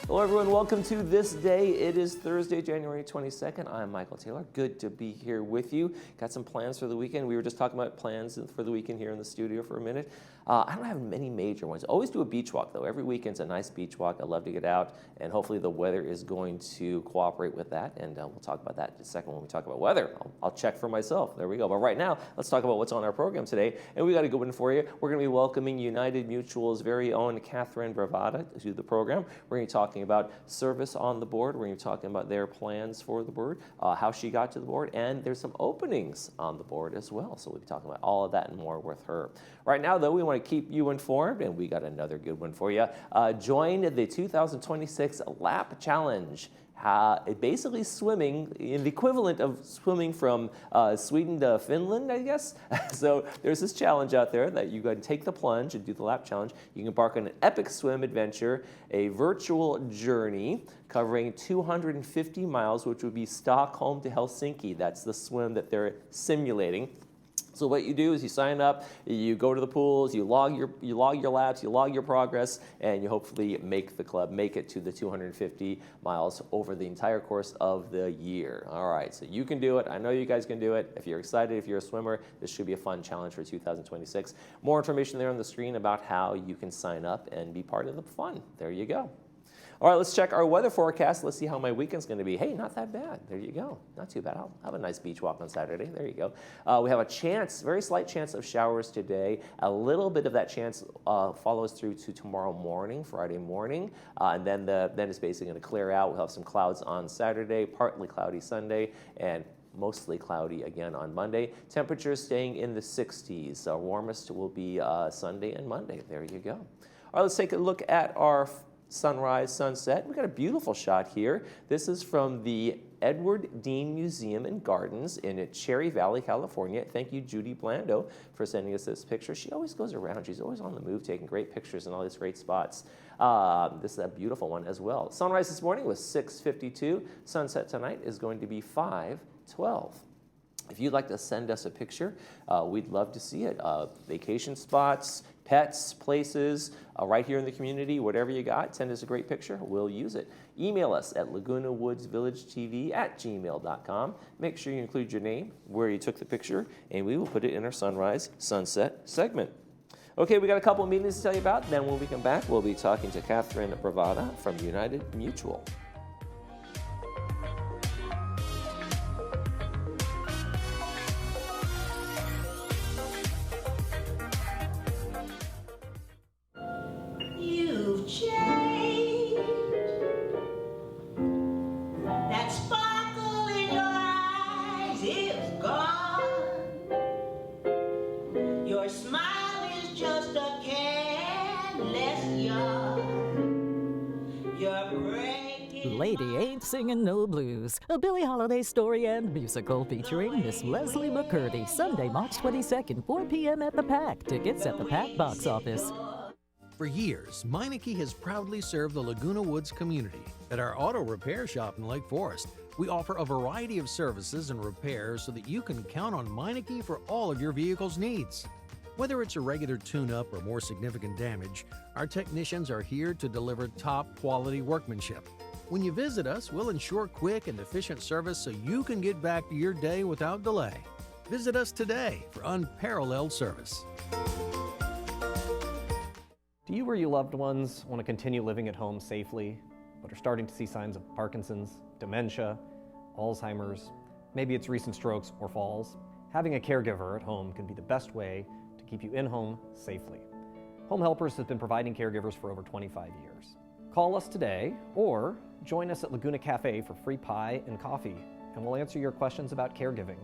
Hello everyone, welcome to This Day. It is Thursday, January 22nd. I'm Michael Taylor. Good to be here with you. Got some plans for the weekend. We were just talking about plans for the weekend here in the studio for a minute. I don't have many major ones. Always do a beach walk though. Every weekend's a nice beach walk. I love to get out, and hopefully the weather is going to cooperate with that, and we'll talk about that in a second when we talk about weather. I'll check for myself. There we go. But right now, let's talk about what's on our program today, and we got a good one for you. We're going to be welcoming United Mutual's very own Catherine Bravata to the program. We're going to be talking about service on the board. We're going to be talking about their plans for the board, how she got to the board, and there's some openings on the board as well. So we'll be talking about all of that and more with her. Right now, though, we want to keep you informed, and we got another good one for you. Join the 2026 Lap Challenge. Basically swimming in the equivalent of swimming from Sweden to Finland, I guess. So there's this challenge out there that you go and take the plunge and do the lap challenge. You can embark on an epic swim adventure, a virtual journey covering 250 miles, which would be Stockholm to Helsinki. That's the swim that they're simulating. So what you do is you sign up, you go to the pools, you log your laps, you log your progress, and you hopefully make the club, make it to the 250 miles over the entire course of the year. All right, so you can do it. I know you guys can do it. If you're excited, if you're a swimmer, this should be a fun challenge for 2026. More information there on the screen about how you can sign up and be part of the fun. There you go. All right, let's check our weather forecast. Let's see how my weekend's going to be. Hey, not that bad. There you go. Not too bad. I'll have a nice beach walk on Saturday. There you go. We have a chance, very slight chance of showers today. A little bit of that chance follows through to tomorrow morning, Friday morning, and then it's basically going to clear out. We'll have some clouds on Saturday, partly cloudy Sunday, and mostly cloudy again on Monday. Temperatures staying in the 60s. Warmest will be Sunday and Monday. There you go. All right, let's take a look at our sunrise, sunset. We've got a beautiful shot here. This is from the Edward Dean Museum and Gardens in Cherry Valley, California. Thank you, Judy Blando, for sending us this picture. She always goes around. She's always on the move, taking great pictures in all these great spots. This is a beautiful one as well. Sunrise this morning was 6:52. Sunset tonight is going to be 5:12. If you'd like to send us a picture, we'd love to see it. Vacation spots, pets, places, right here in the community, whatever you got, send us a great picture. We'll use it. Email us at lagunawoodsvillagetv@gmail.com. Make sure you include your name, where you took the picture, and we will put it in our sunrise, sunset segment. Okay, we got a couple of meetings to tell you about. Then when we come back, we'll be talking to Catherine Bravata from United Mutual. Lady Ain't Singing No Blues, a Billie Holiday story and musical featuring Miss Leslie McCurdy, Sunday, March 22nd, 4 p.m. at the PAC. Tickets at the PAC box office. For years, Meineke has proudly served the Laguna Woods community. At our auto repair shop in Lake Forest, we offer a variety of services and repairs so that you can count on Meineke for all of your vehicle's needs. Whether it's a regular tune-up or more significant damage, our technicians are here to deliver top-quality workmanship. When you visit us, we'll ensure quick and efficient service so you can get back to your day without delay. Visit us today for unparalleled service. Do you or your loved ones want to continue living at home safely, but are starting to see signs of Parkinson's, dementia, Alzheimer's? Maybe it's recent strokes or falls. Having a caregiver at home can be the best way to keep you in home safely. Home Helpers has been providing caregivers for over 25 years. Call us today or join us at Laguna Cafe for free pie and coffee, and we'll answer your questions about caregiving.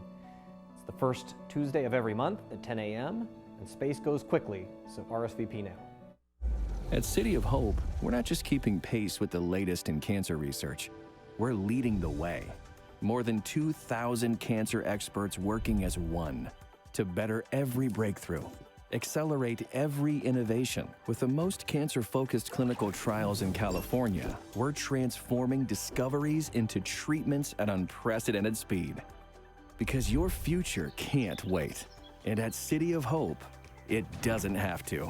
It's the first Tuesday of every month at 10 a.m., and space goes quickly, so RSVP now. At City of Hope, we're not just keeping pace with the latest in cancer research, we're leading the way. More than 2,000 cancer experts working as one to better every breakthrough, accelerate every innovation. With the most cancer-focused clinical trials in California, we're transforming discoveries into treatments at unprecedented speed. Because your future can't wait. And at City of Hope, it doesn't have to.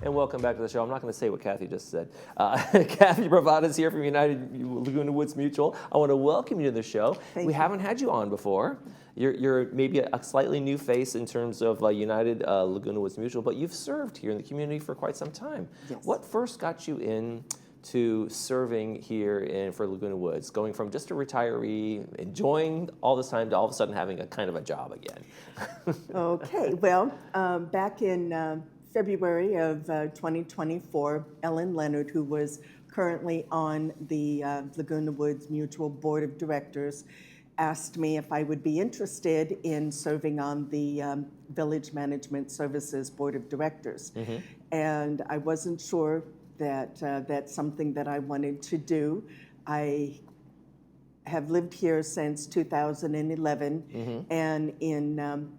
And welcome back to the show. I'm not going to say what Kathy just said. Kathy Bravada is here from United Laguna Woods Mutual. I want to welcome you to the show. We haven't had you on before. You're maybe a slightly new face in terms of United Laguna Woods Mutual, but you've served here in the community for quite some time. Yes. What first got you in to serving here for Laguna Woods, going from just a retiree, enjoying all this time, to all of a sudden having a kind of a job again? Okay, well, back in February of 2024, Ellen Leonard, who was currently on the Laguna Woods Mutual Board of Directors, asked me if I would be interested in serving on the Village Management Services Board of Directors. And I wasn't sure that that's something that I wanted to do. I have lived here since 2011, and in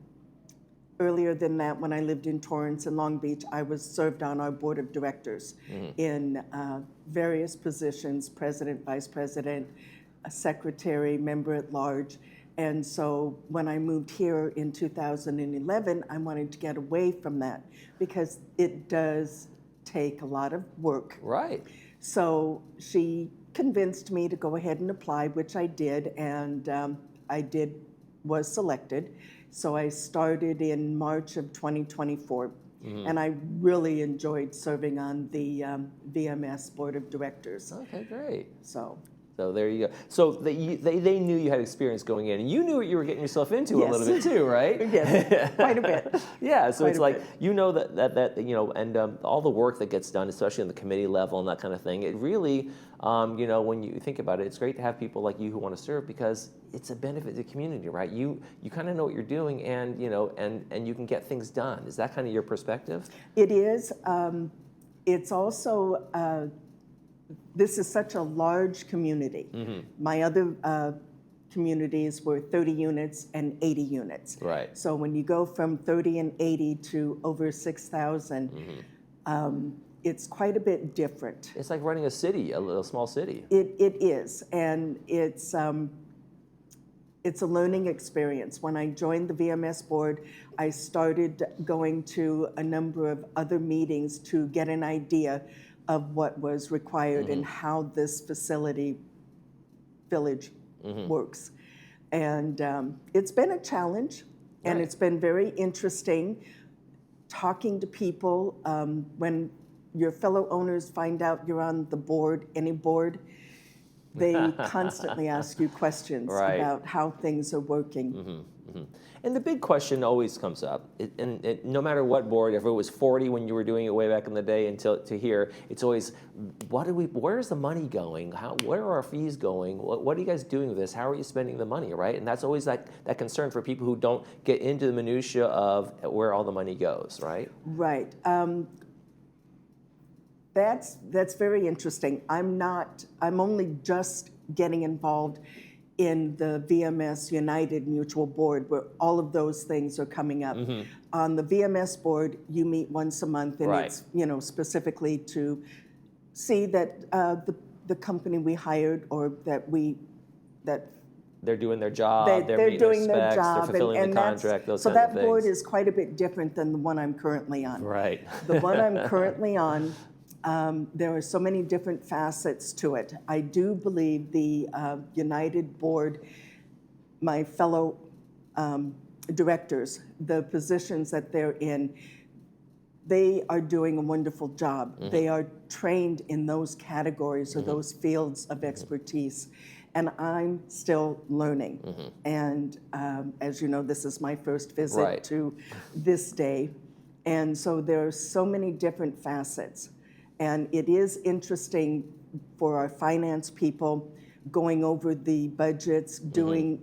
earlier than that, when I lived in Torrance and Long Beach, I was served on our board of directors in various positions: president, vice president, a secretary, member at large. And so when I moved here in 2011, I wanted to get away from that because it does take a lot of work. Right. So she convinced me to go ahead and apply, which I did, and was selected. So I started in March of 2024, and I really enjoyed serving on the VMS Board of Directors. Okay, great. So there you go. So they knew you had experience going in, and you knew what you were getting yourself into a Yes. little bit too, right? Yes, quite a bit. Yeah. So Quite it's a like bit. you know that you know, and all the work that gets done, especially on the committee level and that kind of thing. It really, you know, when you think about it, it's great to have people like you who want to serve because it's a benefit to the community, right? You kind of know what you're doing, and you know, and you can get things done. Is that kind of your perspective? It is. It's also. This is such a large community. My other communities were 30 units and 80 units. Right. So when you go from 30 and 80 to over 6,000, it's quite a bit different. It's like running a city, a little small city. It is, and it's a learning experience. When I joined the VMS board, I started going to a number of other meetings to get an idea of what was required and how this village works. And it's been a challenge, and it's been very interesting talking to people. When your fellow owners find out you're on the board, any board, they constantly ask you questions about how things are working. And the big question always comes up, and no matter what board, if it was 40 when you were doing it way back in the day until to here, it's always, where's the money going? Where are our fees going? What are you guys doing with this? How are you spending the money, right? And that's always that concern for people who don't get into the minutia of where all the money goes, right? Right. That's very interesting. I'm only just getting involved in the VMS United Mutual Board, where all of those things are coming up. On the VMS board, you meet once a month, and it's specifically to see that the company we hired or that they're doing their job, they're meeting doing their their specs, job, they're fulfilling and the contract, those so kinds of that things. board is quite a bit different than the one I'm currently on. Right. The one I'm currently on, there are so many different facets to it. I do believe the United Board, my fellow directors, the positions that they're in, they are doing a wonderful job. They are trained in those categories or those fields of expertise. And I'm still learning. And as you know, this is my first visit to ThisDay. And so there are so many different facets. And it is interesting for our finance people going over the budgets, doing,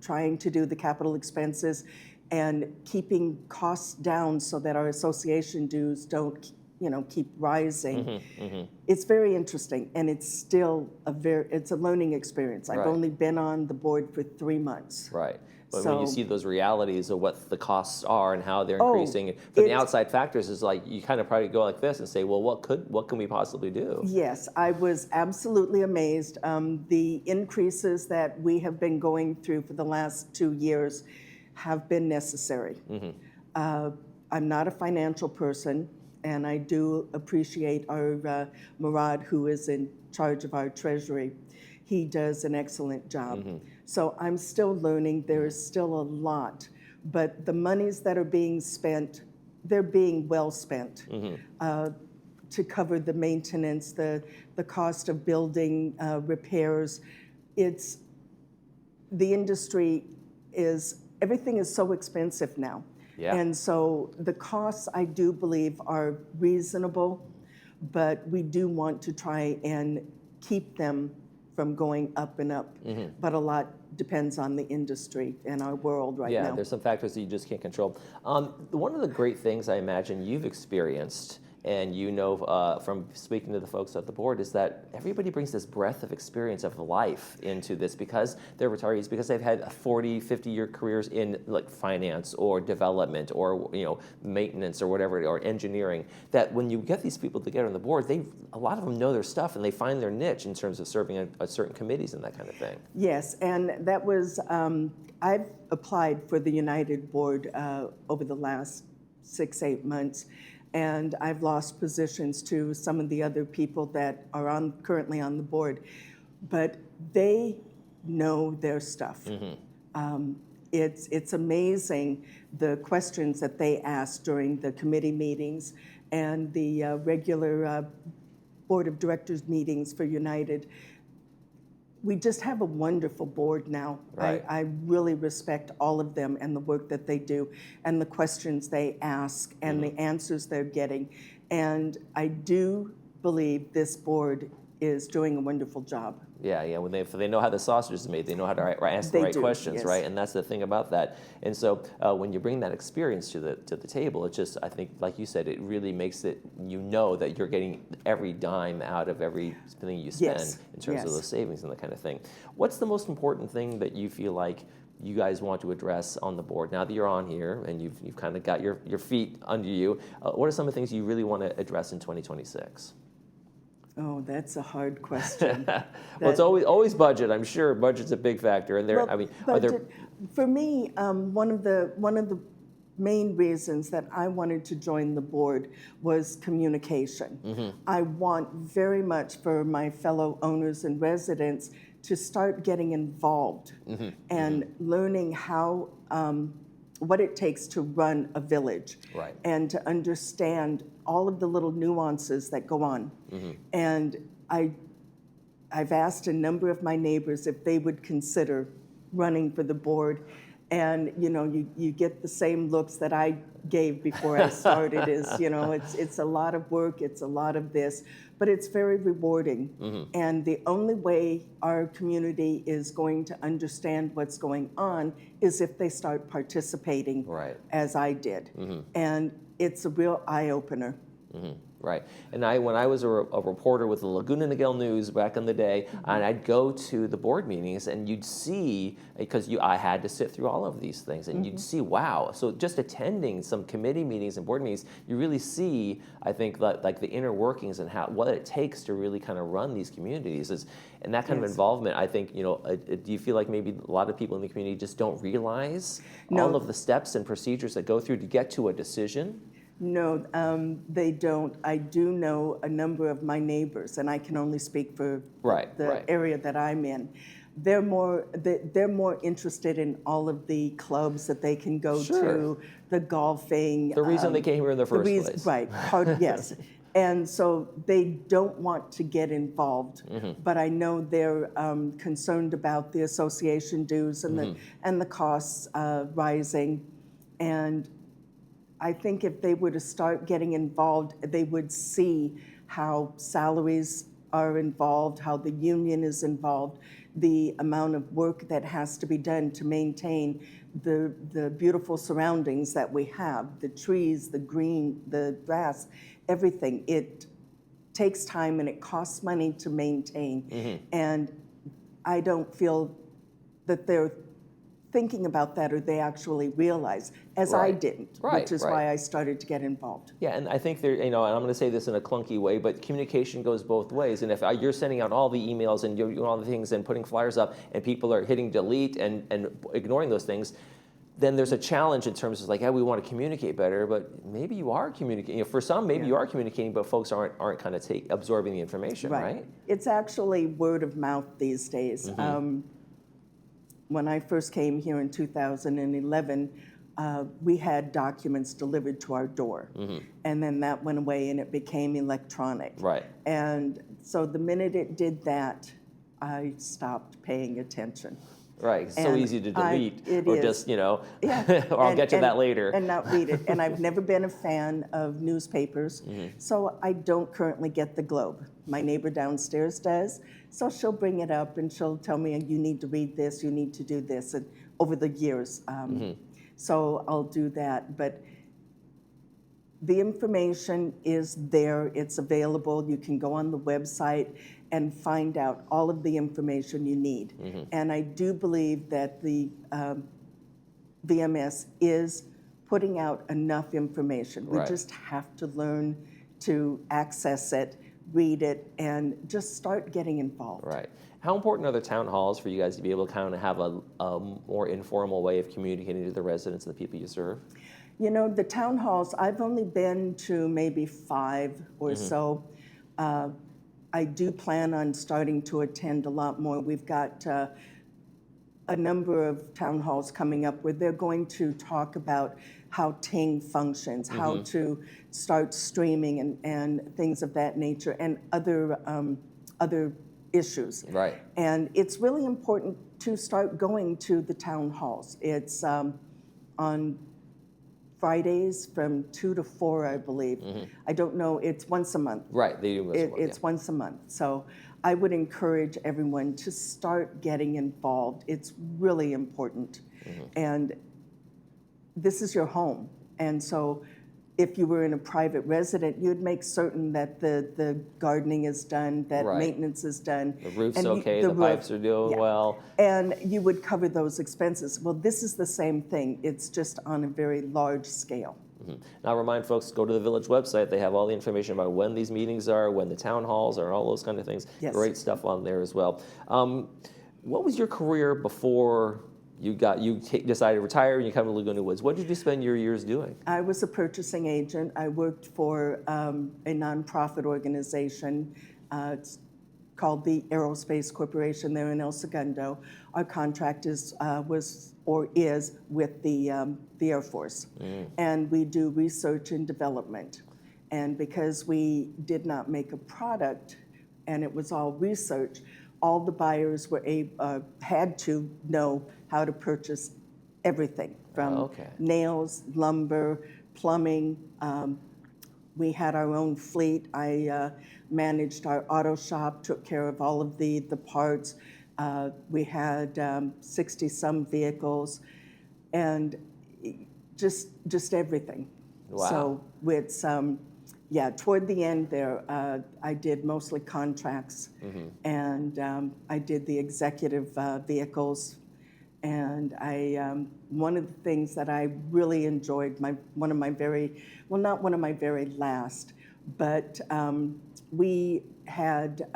trying to do the capital expenses and keeping costs down so that our association dues don't, keep rising. It's very interesting, and it's still it's a learning experience. I've only been on the board for 3 months. Right. But when you see those realities of what the costs are and how they're increasing, from the outside factors, is like you kind of probably go like this and say, well, what can we possibly do? Yes, I was absolutely amazed. The increases that we have been going through for the last 2 years have been necessary. I'm not a financial person, and I do appreciate our Murad, who is in charge of our treasury. He does an excellent job. So I'm still learning. There is still a lot, but the monies that are being spent, they're being well spent to cover the maintenance, the cost of building repairs. It's the industry is, everything is so expensive now. Yeah. And so the costs, I do believe, are reasonable, but we do want to try and keep them from going up and up. But a lot depends on the industry and our world right now. Yeah, there's some factors that you just can't control. One of the great things I imagine you've experienced, and you know from speaking to the folks at the board, is that everybody brings this breadth of experience of life into this because they're retirees, because they've had 40, 50-year careers in like finance or development or maintenance or whatever, or engineering, that when you get these people together on the board, a lot of them know their stuff and they find their niche in terms of serving at certain committees and that kind of thing. Yes, and that was, I've applied for the United Board over the last 6-8 months. And I've lost positions to some of the other people that are currently on the board, but they know their stuff. It's amazing the questions that they ask during the committee meetings and the regular board of directors meetings for United. We just have a wonderful board now. Right. I really respect all of them and the work that they do and the questions they ask and the answers they're getting. And I do believe this board is doing a wonderful job. Yeah, when they know how the sausage is made, they know how to ask the They right do, questions, yes. right? And that's the thing about that. And so when you bring that experience to the table, it just, I think, like you said, it really makes it, that you're getting every dime out of every thing you spend Yes, in terms of yes. those savings and that kind of thing. What's the most important thing that you feel like you guys want to address on the board now that you're on here and you've kind of got your feet under you? What are some of the things you really want to address in 2026? Oh, that's a hard question. Well, it's always budget. I'm sure budget's a big factor. And there, Well, are there? budget, for me, one of the main reasons that I wanted to join the board was communication. I want very much for my fellow owners and residents to start getting involved and learning how what it takes to run a village, Right. and to understand all of the little nuances that go on. And I've asked a number of my neighbors if they would consider running for the board, and you get the same looks that I gave before I started. It's a lot of work, it's a lot of this, but it's very rewarding. And the only way our community is going to understand what's going on is if they start participating, Right. as I did. And it's a real eye-opener. Right. And when I was a reporter with the Laguna Niguel News back in the day, and I'd go to the board meetings, and you'd see, because I had to sit through all of these things, and you'd see, wow. So just attending some committee meetings and board meetings, you really see, I think, like the inner workings and what it takes to really kind of run these communities. And that kind of involvement, I think, do you feel like maybe a lot of people in the community just don't realize all of the steps and procedures that go through to get to a decision? No, they don't. I do know a number of my neighbors, and I can only speak for the area that I'm in. They're more interested in all of the clubs that they can go to, the golfing. The reason they came here in the first place. Right, yes. And so they don't want to get involved, but I know they're concerned about the association dues and the costs rising. And I think if they were to start getting involved, they would see how salaries are involved, how the union is involved, the amount of work that has to be done to maintain the beautiful surroundings that we have, the trees, the green, the grass, everything. It takes time and it costs money to maintain. And I don't feel that they're thinking about that, or they actually realize, as I didn't, which is why I started to get involved. Yeah, and I think there, and I'm going to say this in a clunky way, but communication goes both ways. And if you're sending out all the emails and you're doing all the things and putting flyers up, and people are hitting delete and ignoring those things, then there's a challenge in terms of like, we want to communicate better, but maybe you are communicating. You know, for some, maybe you are communicating, but folks aren't kind of absorbing the information, right? It's actually word of mouth these days. When I first came here in 2011, we had documents delivered to our door, and then that went away and it became electronic. Right. And so the minute it did that, I stopped paying attention. Right, it's so easy to delete, or is. just, or Yeah. I'll get to that later. And not read it. And I've never been a fan of newspapers, so I don't currently get the Globe. My neighbor downstairs does, so she'll bring it up and she'll tell me, you need to read this, you need to do this, and over the years. So I'll do that, but the information is there, it's available. You can go on the website and find out all of the information you need. And I do believe that the VMS is putting out enough information. We just have to learn to access it, read it, and just start getting involved. Right. How important are the town halls for you guys to be able to kind of have a more informal way of communicating to the residents and the people you serve? You know, the town halls, I've only been to maybe 5 or so. I do plan on starting to attend a lot more. We've got a number of town halls coming up where they're going to talk about how Ting functions, how to start streaming and things of that nature, and other issues. Right. And it's really important to start going to the town halls. It's on Fridays from 2 to 4, I believe. I don't know, it's once a month. Right, they do It's once a month. So I would encourage everyone to start getting involved. It's really important. And this is your home. And so if you were in a private resident, you'd make certain that the gardening is done, that maintenance is done. The roof's and okay, the pipes are doing well. And you would cover those expenses. Well, this is the same thing. It's just on a very large scale. Now, remind folks, go to the village website. They have all the information about when these meetings are, when the town halls are, all those kind of things. Yes. Great stuff on there as well. What was your career before you decided to retire and you come to Laguna Woods? What did you spend your years doing? I was a purchasing agent. I worked for a nonprofit organization. It's called the Aerospace Corporation there in El Segundo. Our contract is with the Air Force. And we do research and development. And because we did not make a product and it was all research, all the buyers had to know how to purchase everything from nails, lumber, plumbing. We had our own fleet. I managed our auto shop, took care of all of the parts. We had 60-some vehicles, and just everything. Wow. So it's toward the end there, I did mostly contracts, and I did the executive vehicles. And one of the things that I really enjoyed, not one of my very last, but we had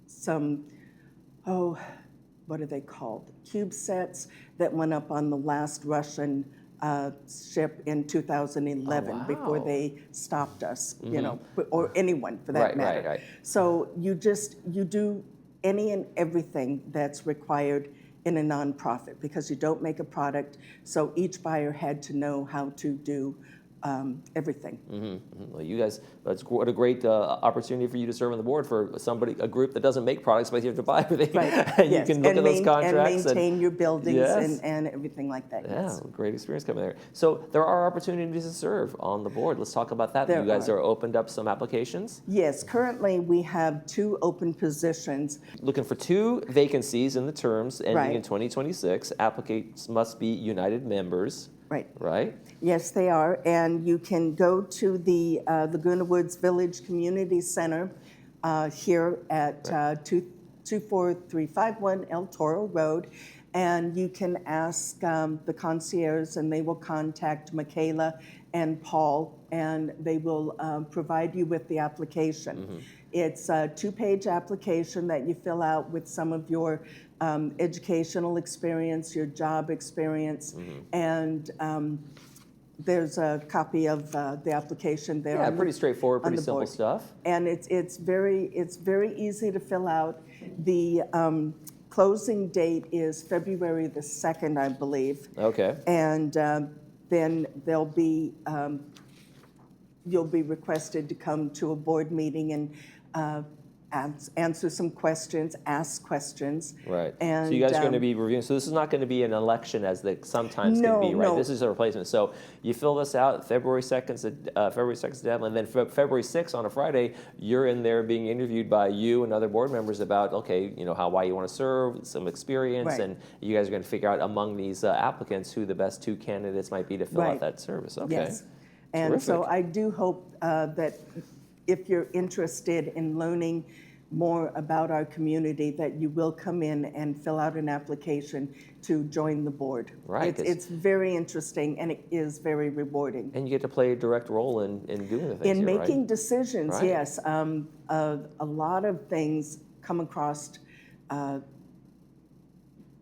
some, what are they called? CubeSats that went up on the last Russian ship in 2011 before they stopped us, or anyone for that matter. Right. So you do any and everything that's required in a nonprofit because you don't make a product. So each buyer had to know how to do everything. Well, you guys, what a great opportunity for you to serve on the board for a group that doesn't make products, but you have to buy everything. And you can look at those contracts. And maintain your buildings and everything like that. Yeah, great experience coming there. So there are opportunities to serve on the board. Let's talk about that. You guys are opened up some applications? Yes, currently we have 2 open positions. Looking for 2 vacancies in the terms ending in 2026. Applicants must be United members. Right? Yes, they are. And you can go to the Laguna Woods Village Community Center here at 24351 El Toro Road. And you can ask the concierge, and they will contact Michaela and Paul, and they will provide you with the application. It's a 2-page application that you fill out with some of your educational experience, your job experience, and there's a copy of the application there. Yeah, on pretty straightforward, on pretty the simple board. stuff. And it's very easy to fill out. The closing date is February the 2nd, I believe. Okay. And then there'll be you'll be requested to come to a board meeting and answer some questions, ask questions. Right. And, so you guys are going to be reviewing. So this is not going to be an election as they sometimes No, can be, right? no. This is a replacement. So you fill this out. February 2nd's deadline. And then February 6th on a Friday, you're in there being interviewed by you and other board members about, okay, why you want to serve, some experience, Right. and you guys are going to figure out among these applicants who the best 2 candidates might be to fill out Right. that service. Okay. Yes. And so Terrific. I do hope that if you're interested in learning more about our community, that you will come in and fill out an application to join the board. Right, 'cause- It's very interesting and it is very rewarding. And you get to play a direct role in doing the things In here, making right? decisions, Right. yes. A lot of things come across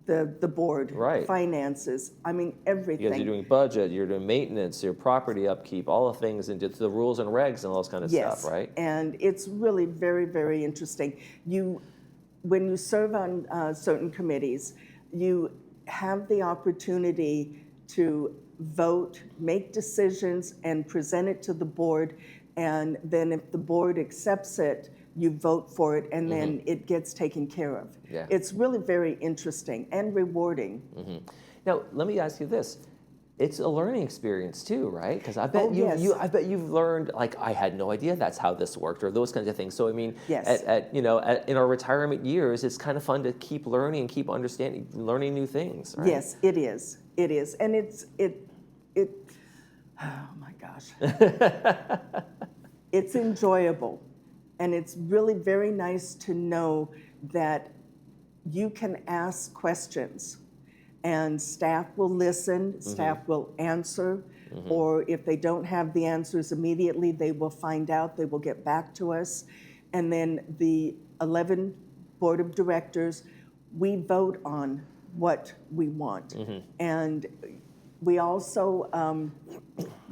the board. Right. Finances, I mean, You guys are everything. doing budget, you're doing maintenance, your property upkeep, all the things, and the rules and regs and all this kind of Yes, stuff, right? and it's really very, very interesting. When you serve on certain committees, you have the opportunity to vote, make decisions, and present it to the board, and then if the board accepts it, you vote for it, and then it gets taken care of. Yeah. It's really very interesting and rewarding. Now, let me ask you this. It's a learning experience too, right? Because I bet Oh, yes. I bet you've learned, like, I had no idea that's how this worked, or those kinds of things. So I mean, Yes. in our retirement years, it's kind of fun to keep learning and keep understanding, learning new things, right? Yes, it is. It is, and oh my gosh. It's enjoyable, and it's really very nice to know that you can ask questions, and staff will listen, staff will answer, or if they don't have the answers immediately, they will find out, they will get back to us. And then the 11 board of directors, we vote on what we want. And we also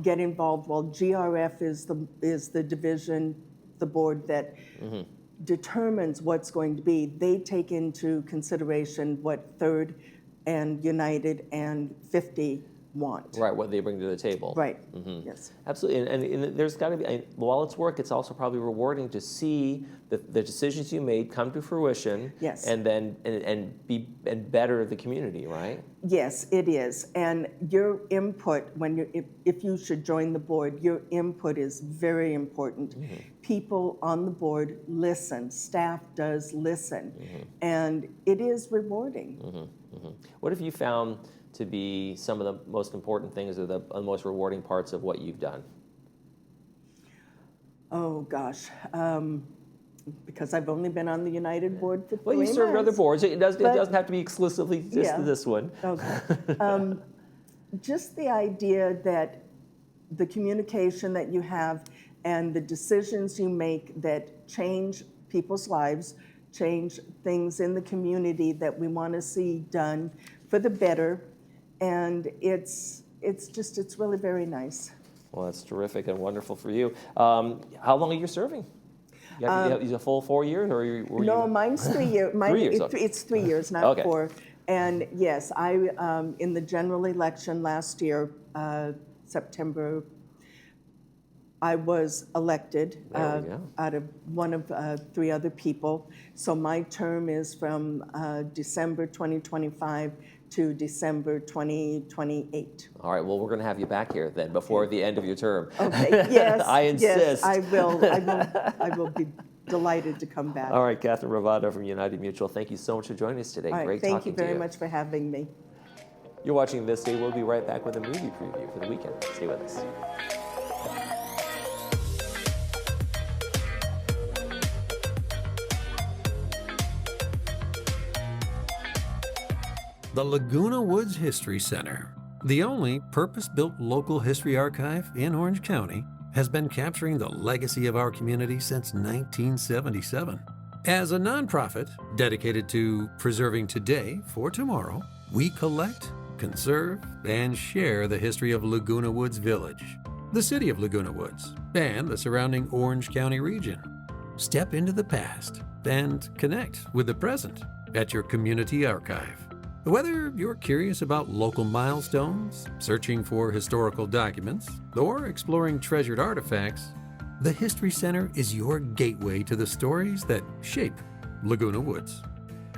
get involved, well, GRF is the division, the board that determines what's going to be. They take into consideration what Third and United and 50 want. Right, what they bring to the table. Right, yes. Absolutely, and there's got to be, while it's work, it's also probably rewarding to see the decisions you made come to fruition. Yes. And then and better the community, right? Yes, it is. And your input, if you should join the board, your input is very important. People on the board listen, staff does listen, and it is rewarding. What have you found to be some of the most important things or the most rewarding parts of what you've done? Oh gosh, because I've only been on the United board for 3 Well, you months. served other boards. It But- doesn't have to be exclusively just Yeah. this one. Okay. Just the idea that the communication that you have and the decisions you make that change people's lives, change things in the community that we want to see done for the better, and it's really very nice. Well, that's terrific and wonderful for you. How long are you serving? You have a full 4 years, or were No, you? mine's 3 years. 3 years, okay. It's 3 years, not Okay. 4. And yes, I in the general election last year, September, I was elected There we go. out of one of 3 other people. So my term is from December 2025 to December 2028. All right. Well, we're going to have you back here then before the end of your term. Okay. Yes. I insist. Yes, I will be delighted to come back. All right, Catherine Ravado from United Mutual. Thank you so much for joining us today. All right, Great thank talking you very to you. much for having me. You're watching This Day. We'll be right back with a movie preview for the weekend. Stay with us. The Laguna Woods History Center, the only purpose-built local history archive in Orange County, has been capturing the legacy of our community since 1977. As a nonprofit dedicated to preserving today for tomorrow, we collect, conserve, and share the history of Laguna Woods Village, the city of Laguna Woods, and the surrounding Orange County region. Step into the past and connect with the present at your community archive. Whether you're curious about local milestones, searching for historical documents, or exploring treasured artifacts, the History Center is your gateway to the stories that shape Laguna Woods.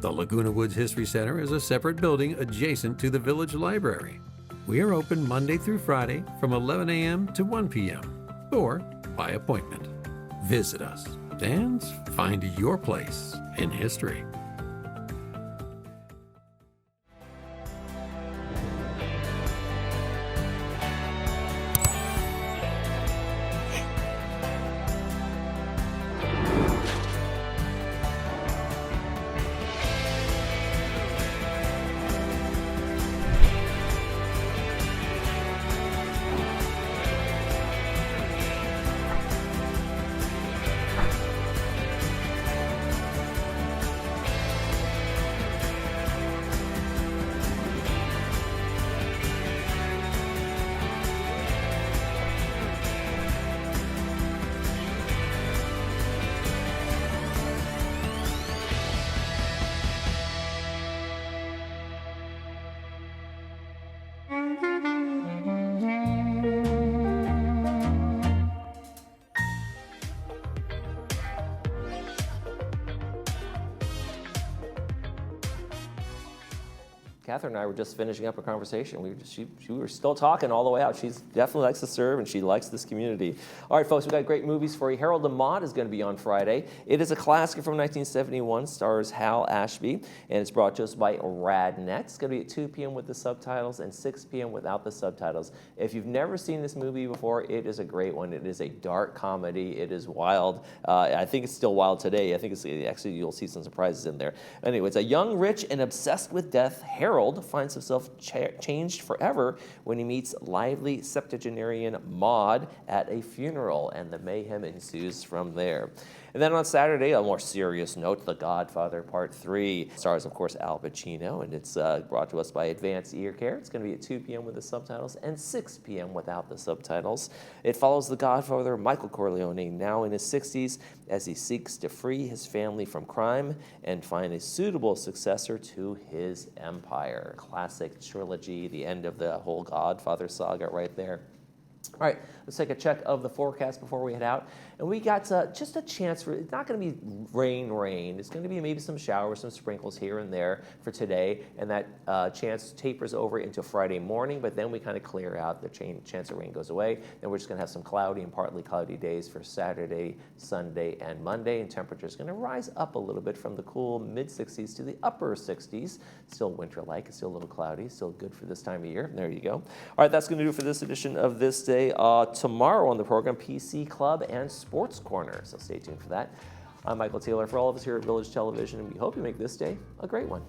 The Laguna Woods History Center is a separate building adjacent to the Village Library. We are open Monday through Friday from 11 a.m. to 1 p.m. or by appointment. Visit us and find your place in history. Catherine and I were just finishing up a conversation. We were still talking all the way out. She definitely likes to serve, and she likes this community. All right, folks, we've got great movies for you. Harold and Maude is going to be on Friday. It is a classic from 1971, stars Hal Ashby, and it's brought to us by RadNet. It's going to be at 2 p.m. with the subtitles and 6 p.m. without the subtitles. If you've never seen this movie before, it is a great one. It is a dark comedy. It is wild. I think it's still wild today. I think it's actually, you'll see some surprises in there. Anyway, it's a young, rich, and obsessed with death Harold finds himself changed forever when he meets lively septuagenarian Maude at a funeral, and the mayhem ensues from there. And then on Saturday, a more serious note, The Godfather Part 3 stars, of course, Al Pacino, and it's brought to us by Advanced Ear Care. It's going to be at 2 p.m. with the subtitles and 6 p.m. without the subtitles. It follows the Godfather, Michael Corleone, now in his 60s, as he seeks to free his family from crime and find a suitable successor to his empire. Classic trilogy, the end of the whole Godfather saga right there. All right, let's take a check of the forecast before we head out. And we got just a chance for, it's not going to be rain. It's going to be maybe some showers, some sprinkles here and there for today. And that chance tapers over into Friday morning, but then we kind of clear out. The chance of rain goes away. Then we're just going to have some cloudy and partly cloudy days for Saturday, Sunday, and Monday. And temperature is going to rise up a little bit from the cool mid-60s to the upper 60s. Still winter-like. It's still a little cloudy. Still good for this time of year. There you go. All right, that's going to do it for this edition of This Day. Tomorrow on the program, PC Club and Sports Corner, so stay tuned for that. I'm Michael Taylor. For all of us here at Village Television, and we hope you make this day a great one.